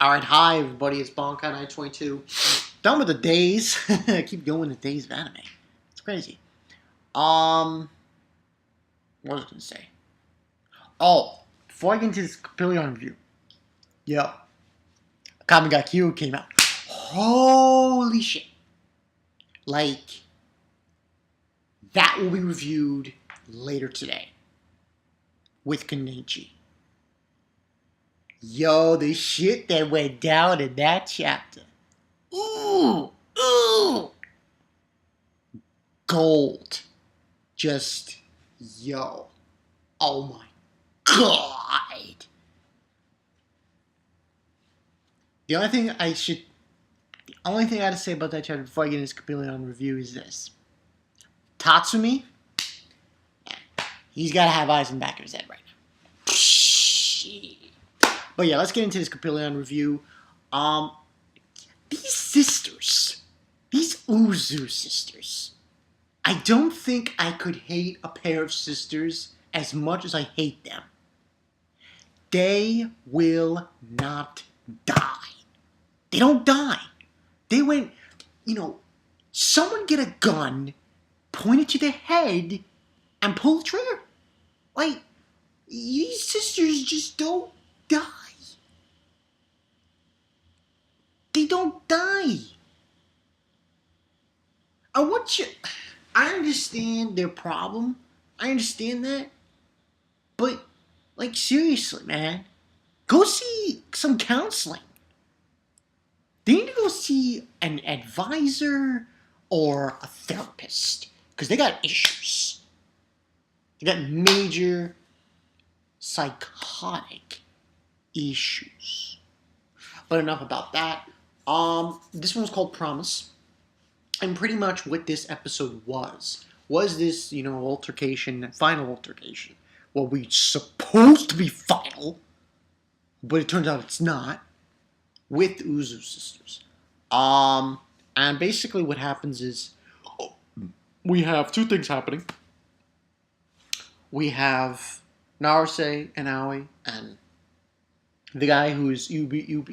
Alright, hi everybody, it's Bonkai922. Done with the days. I keep going the days of anime. It's crazy. What was I gonna say? Oh, before I get into this Coppelion review. Yo. Kami ga Q came out. Holy shit. Like, that will be reviewed later today. With Kenichi. Yo, the shit that went down in that chapter. Ooh, ooh. Gold. Just, yo. Oh my god. The only thing I had to say about that chapter before I get into this Coppelion review is this. Tatsumi, he's got to have eyes in the back of his head right now. But yeah, let's get into this Coppelion review. These sisters, these Ozu'S sisters, I don't think I could hate a pair of sisters as much as I hate them. They will not die. They don't die. They went, someone get a gun, point it to their head, and pull the trigger. Like, these sisters just don't die. They don't die. I understand their problem. I understand that. But, like, seriously, man. Go see some counseling. They need to go see an advisor or a therapist. Because they got issues. They got major psychotic issues. But enough about that. This one was called Promise. And pretty much what this episode was this, altercation, final altercation. Well, we supposed to be final, but it turns out it's not, with Ozu'S sisters. And basically what happens is, we have two things happening. We have Naruse and Aoi, and the guy who's Ibuki's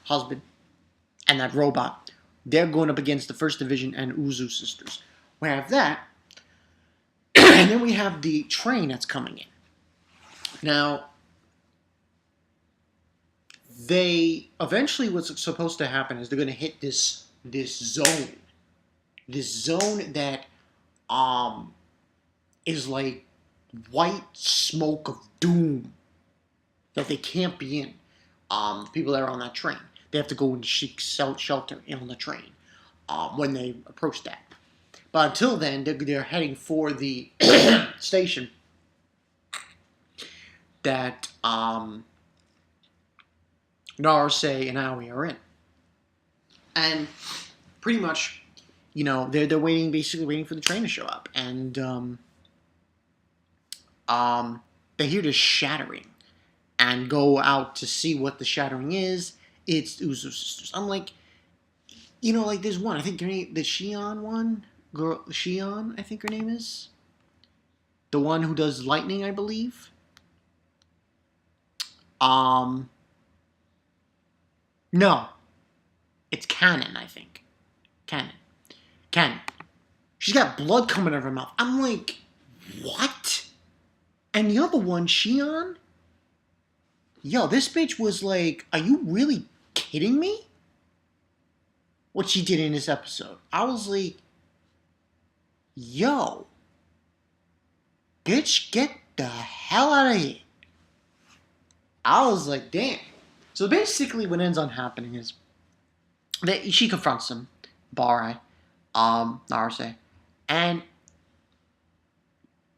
husband, and that robot. They're going up against the First Division and Ozu'S sisters. We have that. And then we have the train that's coming in. Now, what's supposed to happen is they're going to hit this zone. This zone that is like white smoke of doom that they can't be in. The people that are on that train. They have to go and seek shelter on the train when they approach that. But until then, they're heading for the station that Naruse and Aoi are in. And pretty much, they're basically waiting for the train to show up. And they hear this shattering and go out to see what the shattering is. It's Ozu'S sisters. I'm like, there's one. I think her name, the Shion one? Girl, Shion, I think her name is. The one who does lightning, I believe. No. It's Canon, I think. Canon. She's got blood coming out of her mouth. I'm like, what? And the other one, Shion? Yo, this bitch was like, are you really kidding me? What she did in this episode. I was like, yo, bitch, get the hell out of here. I was like, damn. So basically what ends on happening is that she confronts him, Barai, Naruse, and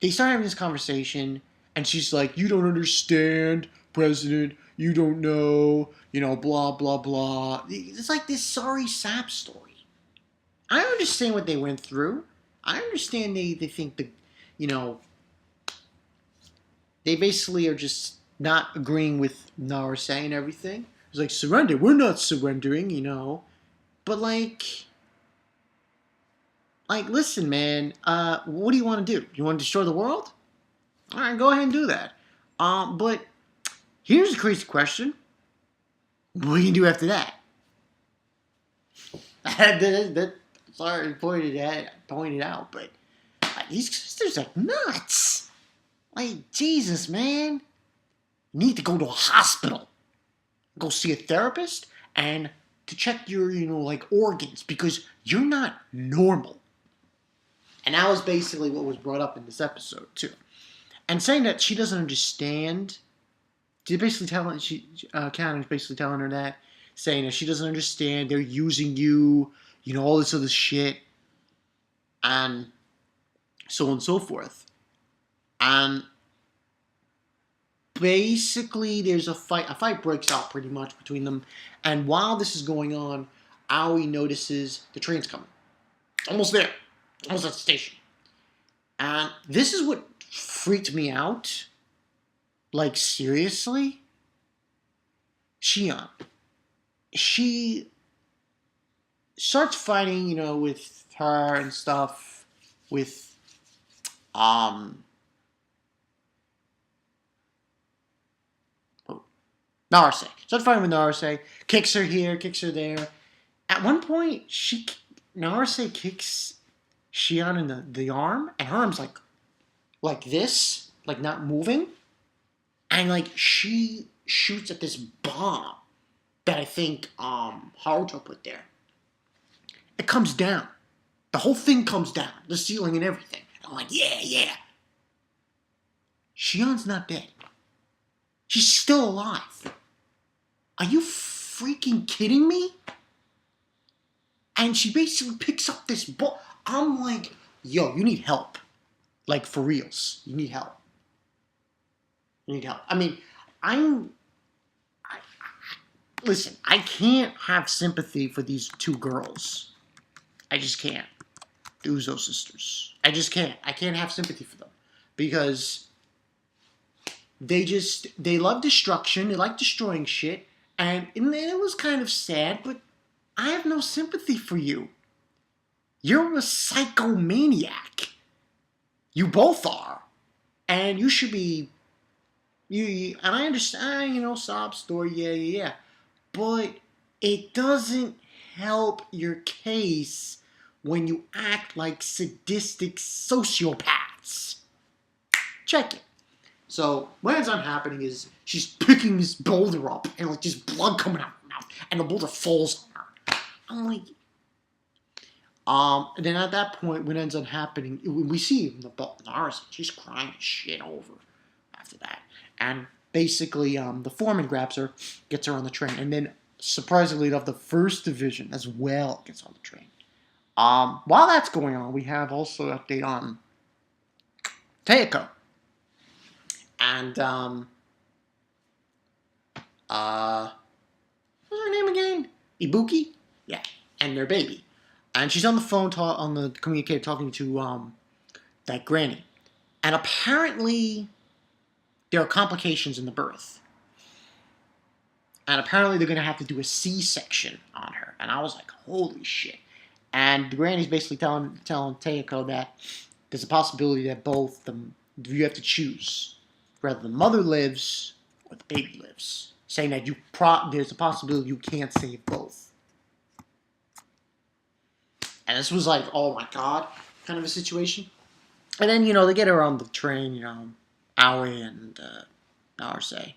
they start having this conversation, and she's like, you don't understand, President, you don't know, blah, blah, blah. It's like this sorry sap story. I understand what they went through. I understand they think that, they basically are just not agreeing with Naruse and everything. It's like, surrender. We're not surrendering, But listen, man, what do you want to do? You want to destroy the world? All right, go ahead and do that. But Here's a crazy question. What are you gonna do after that? Sorry, pointed out, but these sisters are nuts. Like, Jesus, man. You need to go to a hospital. Go see a therapist and to check your, like organs because you're not normal. And that was basically what was brought up in this episode, too. And saying that she doesn't understand. She's basically telling, Karen's basically telling her that, saying that she doesn't understand, they're using you, all this other shit, and so on and so forth. And basically, there's a fight. A fight breaks out pretty much between them. And while this is going on, Aoi notices the train's coming. It's almost there. It's almost at the station. And this is what freaked me out. Like, seriously? Shion. She starts fighting, with her and stuff. With, Naruse. Starts fighting with Naruse. Kicks her here, kicks her there. At one point, Naruse kicks Shion in the arm, and her arm's like this, like not moving. And like she shoots at this bomb that I think Haruto put there. It comes down. The whole thing comes down. The ceiling and everything. And I'm like, yeah. Shion's not dead. She's still alive. Are you freaking kidding me? And she basically picks up this ball. I'm like, yo, you need help. Like, for reals. You need help. I mean, listen, I can't have sympathy for these two girls. I just can't. The Ozu'S sisters. I just can't. I can't have sympathy for them. Because they love destruction. They like destroying shit. And it was kind of sad, but I have no sympathy for you. You're a psychomaniac. You both are. And you should be... and I understand, sob story, yeah. But it doesn't help your case when you act like sadistic sociopaths. Check it. So what ends up happening is she's picking this boulder up and like just blood coming out of her mouth, and the boulder falls on her. I'm like, and then at that point, what ends up happening, we see the Naruse, she's crying shit over after that, and basically the foreman grabs her, gets her on the train, and then surprisingly enough, the first division as well gets on the train. While that's going on, we have also an update on Teiko. And, what's her name again? Ibuki? Yeah, and their baby. And she's on the phone, on the communicator, talking to, that granny. And apparently, there are complications in the birth. And apparently, they're going to have to do a C-section on her. And I was like, holy shit. And the granny's basically telling Teiko that there's a possibility that both them, you have to choose. Whether the mother lives or the baby lives. Saying that there's a possibility you can't save both. And this was like, oh my god, kind of a situation. And then, they get her on the train, Aoi and Naruse.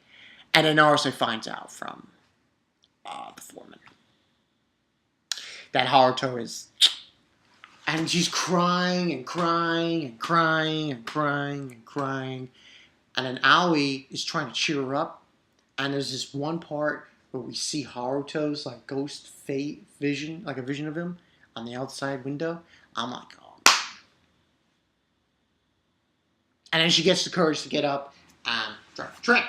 And then Naruse finds out from the foreman that Haruto is... And she's crying and crying and crying and crying and crying. And then Aoi is trying to cheer her up. And there's this one part where we see Haruto's like ghost vision, like a vision of him on the outside window. I'm like, oh. And then she gets the courage to get up and drive the train.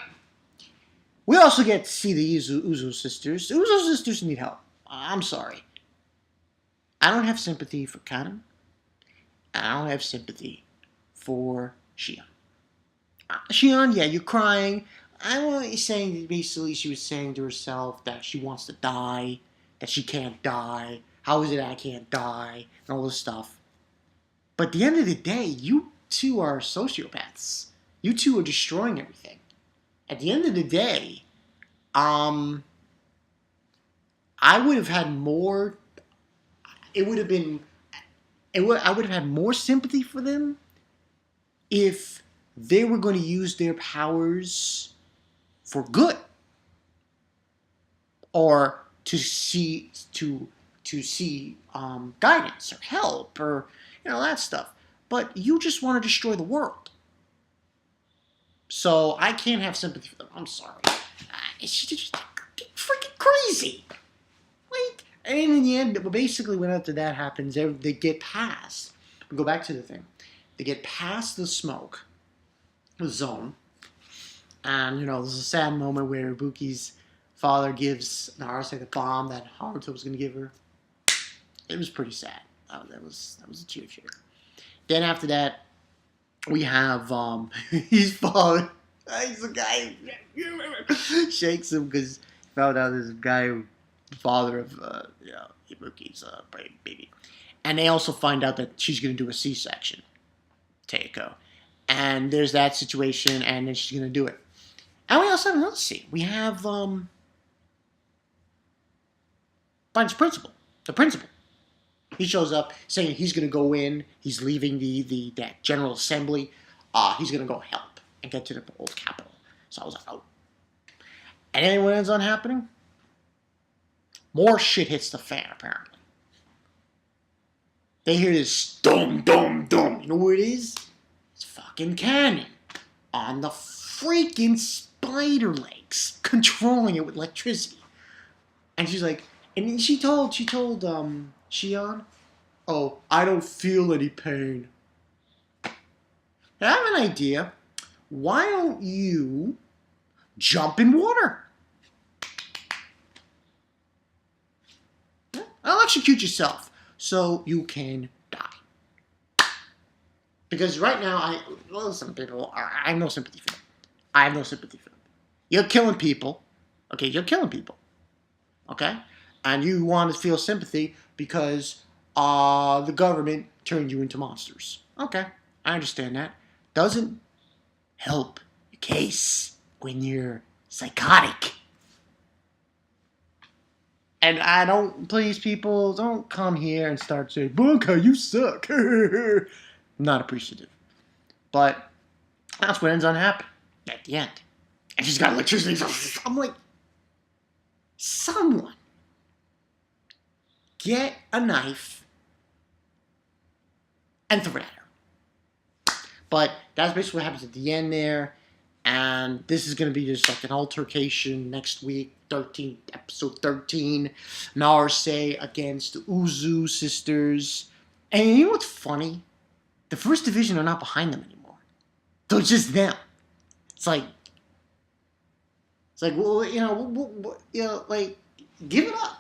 We also get to see the Ozu'S sisters. The Ozu'S sisters need help. I'm sorry. I don't have sympathy for Karen. And I don't have sympathy for Shion. Shion, yeah, you're crying. I want you saying, basically, she was saying to herself that she wants to die, that she can't die. How is it I can't die? And all this stuff. But at the end of the day, you two are sociopaths. You two are destroying everything. At the end of the day, um, I would have had more. It would have been. I would have had more sympathy for them if they were going to use their powers for good, or to see guidance or help or that stuff. But you just want to destroy the world, so I can't have sympathy for them. I'm sorry. It's just freaking crazy. Like, and in the end, basically, when after that happens, they get past. We go back to the thing. They get past the smoke, the zone, and there's a sad moment where Ibuki's father gives Naruse the bomb that Haruto was going to give her. It was pretty sad. That was a cheer. Then after that, we have his father. He's the guy who shakes him because he found out there's a guy who father of Ibuki's baby, and they also find out that she's going to do a C-section, Teiko, and there's that situation, and then she's going to do it. And we also have another scene. We have Bunch Principal, the principal. He shows up saying he's going to go in. He's leaving that General Assembly. He's going to go help and get to the old capital. So I was like, oh. And then what ends up happening? More shit hits the fan, apparently. They hear this dum, dum, dum. You know where it is? It's fucking Cannon. On the freaking spider legs. Controlling it with electricity. And she's like, and she told Shion, oh, I don't feel any pain. I have an idea. Why don't you jump in water? Electrocute yourself so you can die. Because right now, I have no sympathy for them. I have no sympathy for them. You're killing people. Okay, you're killing people. Okay? And you want to feel sympathy because the government turned you into monsters. Okay, I understand that. Doesn't help your case when you're psychotic. And I don't, please people, don't come here and start saying, Bunka, you suck. Not appreciative. But that's what ends up happening at the end. And she's got electricity. I'm like, someone get a knife and throw it at her. But that's basically what happens at the end there. And this is going to be just like an altercation next week, episode 13. Naruse against Ozu'S sisters. And you know what's funny? The First Division are not behind them anymore. They're just them. It's like, well, like, give it up.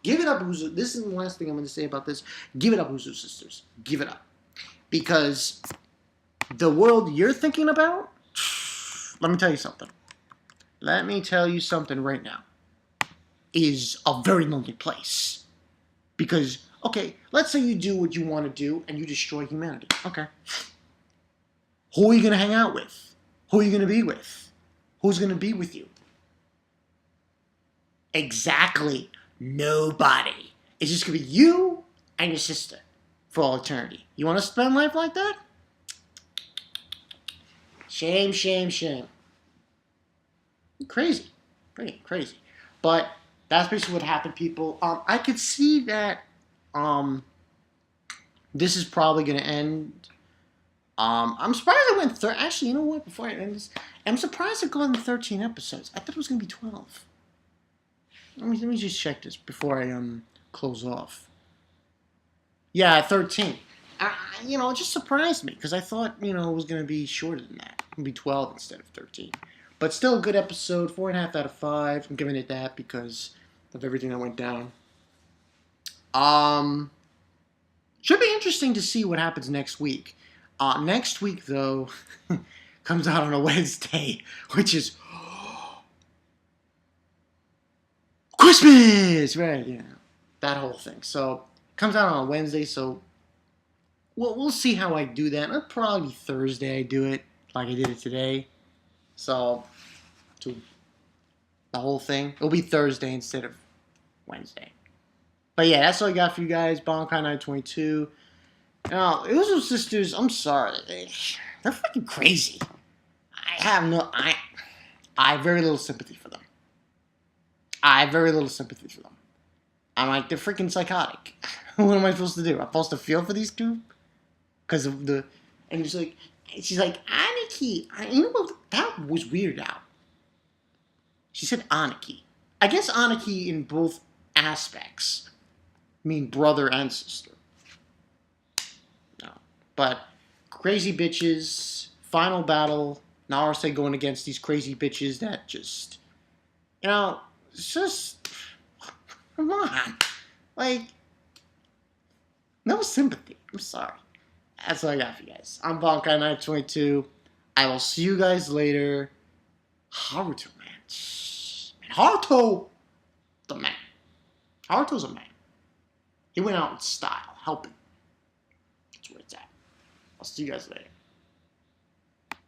Give it up, Ozu. This is the last thing I'm going to say about this. Give it up, Ozu'S sisters. Give it up. Because the world you're thinking about, let me tell you something. Let me tell you something right now. Is a very lonely place. Because, okay, let's say you do what you want to do and you destroy humanity. Okay. Who are you going to hang out with? Who are you going to be with? Who's going to be with you? Exactly. Nobody. It's just going to be you and your sister for all eternity. You want to spend life like that? Shame, shame, shame. Crazy. Pretty crazy. But that's basically what happened, people. I could see that this is probably going to end. I'm surprised it went actually, you know what? Before I end this, I'm surprised it got 13 episodes. I thought it was going to be 12. Let me just check this before I close off. Yeah, 13. It just surprised me because I thought it was going to be shorter than that. It would be 12 instead of 13. But still a good episode. 4.5 out of 5. I'm giving it that because of everything that went down. Should be interesting to see what happens next week. Next week, though, comes out on a Wednesday, which is Christmas! Right, that whole thing. So, comes out on a Wednesday, so we'll see how I do that. It'll probably be Thursday I do it, like I did it today. So, the whole thing. It'll be Thursday instead of Wednesday. But yeah, that's all I got for you guys. Bankai 922. Now, Ozu'S sisters, I'm sorry. They're fucking crazy. I have very little sympathy for them. I have very little sympathy for them. I'm like, they're freaking psychotic. What am I supposed to do? I'm supposed to feel for these two? Because of the... And she's like, Aniki. You know what? That was weird out. She said Aniki. I guess Aniki in both aspects mean brother and sister. No. But crazy bitches, final battle, Naruse going against these crazy bitches that just, it's just, come on. Like, no sympathy. I'm sorry. That's all I got for you guys. I'm Bankai 922. I will see you guys later. Haruto, man. Haruto, the man. Haruto's a man. He went out in style, helping. That's where it's at. I'll see you guys later.